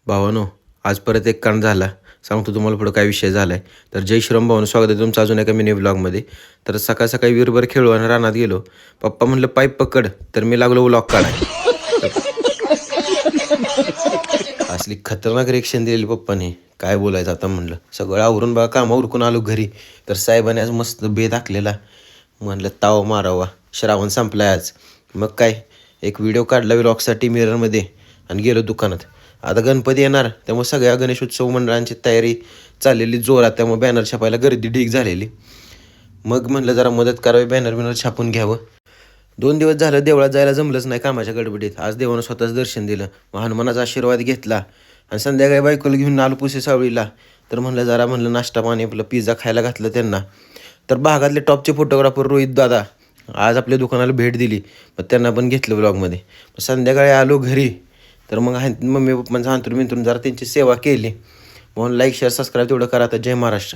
भावानो, आज परत एक कांड झाला. सांगतो तुम्हाला पुढं काय विषय झाला आहे. तर जय श्रीराम भावानो, स्वागत आहे तुमचं अजून एका मिनी व्लॉगमध्ये. तर सकाळ सकाळी वीरभर खेळू आणि रानात गेलो. पप्पा म्हणलं पाईप पकड, तर मी लागलो व्लॉग काढाय. असली खतरनाक रिएक्शन दिलेली पप्पाने, काय बोलायचं आता म्हणलं. सगळं आवरून बघा कामं उरकून आलो घरी. तर साहेबाने आज मस्त बेत आखलेला. म्हणलं ताव मारावा, श्रावण संपलाय आज. मग काय, एक व्हिडिओ काढला व्लॉगसाठी मिररमध्ये आणि गेलो दुकानात. आता गणपती येणार, त्यामुळे सगळ्या गणेशोत्सव मंडळांची तयारी चाललेली जोरात. त्यामुळे बॅनर छापायला गर्दी ढीक झालेली. मग म्हणलं जरा मदत करावी, बॅनर छापून घ्यावं. 2 दिवस झालं देवळात जायला जमलंच नाही कामाच्या गडबडीत. आज देवानं स्वतःच दर्शन दिलं, मग हनुमानाचा आशीर्वाद घेतला आणि संध्याकाळी बायकोला घेऊन आलो पुसे सावळीला. तर म्हणलं नाश्ता पाणी आपलं पिझ्झा खायला घातलं त्यांना. तर भागातले टॉपचे फोटोग्राफर रोहित दादा आज आपल्या दुकानाला भेट दिली, मग त्यांना पण घेतलं व्लॉगमध्ये. संध्याकाळी आलो घरी, तर मग मम्मी पप्पांचा अंतरून जरा त्यांची सेवा केली. म्हणून लाईक शेअर सबस्क्राईब तेवढं करा. आता जय महाराष्ट्र.